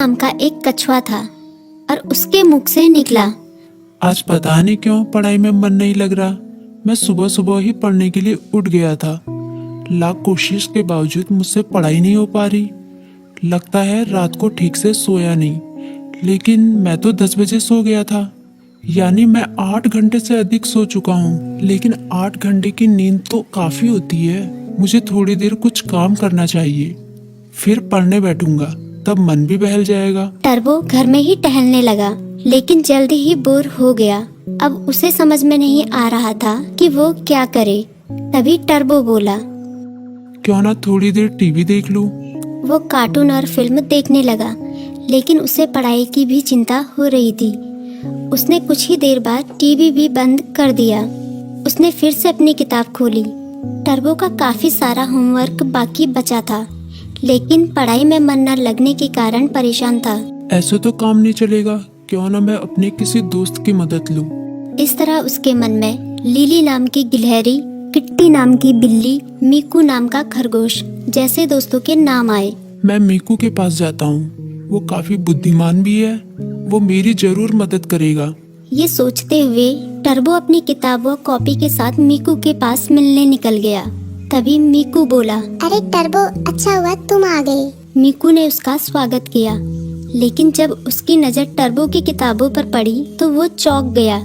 नाम का एक कछुआ था और उसके मुख से निकला, आज पता नहीं क्यों पढ़ाई में मन नहीं लग रहा। मैं सुबह सुबह ही पढ़ने के लिए उठ गया था। लाख कोशिश के बावजूद मुझसे पढ़ाई नहीं हो पा रही। लगता है रात को ठीक से सोया नहीं। लेकिन मैं तो 10 बजे सो गया था, यानी मैं 8 घंटे से अधिक सो चुका हूँ। लेकिन 8 घंटे की नींद तो काफी होती है। मुझे थोड़ी देर कुछ काम करना चाहिए, फिर पढ़ने बैठूंगा, तब मन भी बहल जाएगा। टर्बो घर में ही टहलने लगा, लेकिन जल्दी ही बोर हो गया। अब उसे समझ में नहीं आ रहा था कि वो क्या करे। तभी टर्बो बोला, क्यों ना थोड़ी देर टीवी देख लूं। वो कार्टून और फिल्म देखने लगा, लेकिन उसे पढ़ाई की भी चिंता हो रही थी। उसने कुछ ही देर बाद टीवी भी बंद कर दिया। उसने फिर से अपनी किताब खोली। टर्बो का काफी सारा होमवर्क बाकी बचा था, लेकिन पढ़ाई में मन न लगने के कारण परेशान था। ऐसे तो काम नहीं चलेगा, क्यों ना मैं अपने किसी दोस्त की मदद लूं। इस तरह उसके मन में लिली नाम की गिलहरी, किट्टी नाम की बिल्ली, मीकू नाम का खरगोश जैसे दोस्तों के नाम आए। मैं मीकू के पास जाता हूँ, वो काफी बुद्धिमान भी है, वो मेरी जरूर मदद करेगा। ये सोचते हुए टर्बो अपनी किताब व कॉपी के साथ मीकू के पास मिलने निकल गया। तभी मीकू बोला, अरे टर्बो, अच्छा हुआ तुम आ गए। मीकू ने उसका स्वागत किया, लेकिन जब उसकी नजर टर्बो की किताबों पर पड़ी तो वो चौंक गया।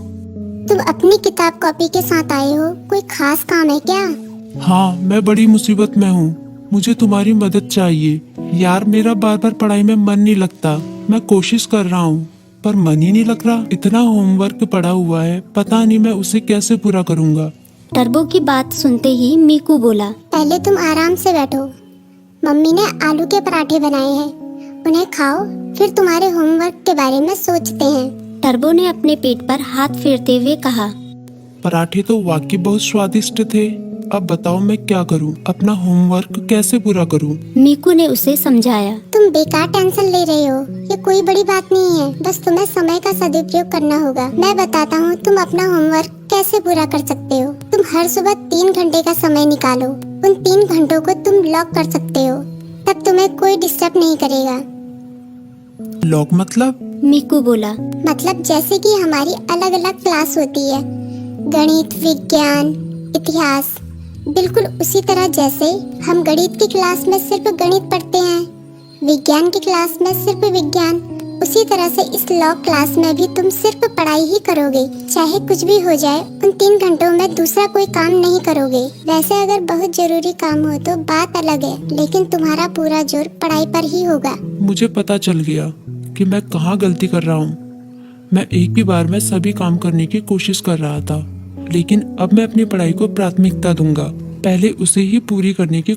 तुम अपनी किताब कॉपी के साथ आए हो, कोई खास काम है क्या? हाँ, मैं बड़ी मुसीबत में हूँ, मुझे तुम्हारी मदद चाहिए। यार, मेरा बार बार पढ़ाई में मन नहीं लगता। मैं कोशिश कर रहा हूँ, पर मन ही नहीं लग रहा। इतना होमवर्क पड़ा हुआ है, पता नहीं मैं उसे कैसे पूरा करूँगा। टर्बो की बात सुनते ही मीकू बोला, पहले तुम आराम से बैठो। मम्मी ने आलू के पराठे बनाए हैं, उन्हें खाओ, फिर तुम्हारे होमवर्क के बारे में सोचते हैं। टर्बो ने अपने पेट पर हाथ फेरते हुए कहा, पराठे तो वाकई बहुत स्वादिष्ट थे। अब बताओ मैं क्या करूं? अपना होमवर्क कैसे पूरा करूं? मीकू ने उसे समझाया। तुम बेकार टेंशन ले रहे हो, ये कोई बड़ी बात नहीं है, बस तुम्हें समय का सदुपयोग करना होगा। मैं बताता हूँ तुम अपना होमवर्क कैसे पूरा कर सकते हो। तुम हर सुबह 3 घंटे का समय निकालो। उन 3 घंटों को तुम लॉक कर सकते हो, तब तुम्हें कोई डिस्टर्ब नहीं करेगा। लॉक मतलब? मीकू बोला, मतलब जैसे कि हमारी अलग अलग क्लास होती है, गणित, विज्ञान, इतिहास, बिल्कुल उसी तरह जैसे हम गणित की क्लास में सिर्फ गणित पढ़ते हैं, विज्ञान की क्लास में सिर्फ विज्ञान, उसी तरह से इस लॉ क्लास में भी तुम सिर्फ पढ़ाई ही करोगे। चाहे कुछ भी हो जाए, उन 3 घंटों में दूसरा कोई काम नहीं करोगे। वैसे अगर बहुत जरूरी काम हो तो बात अलग है, लेकिन तुम्हारा पूरा जोर पढ़ाई पर ही होगा। मुझे पता चल गया कि मैं कहाँ गलती कर रहा हूँ। मैं एक ही बार में सभी काम करने की कोशिश कर रहा था, लेकिन अब मैं अपनी पढ़ाई को प्राथमिकता दूंगा। पहले उसे ही पूरी करने की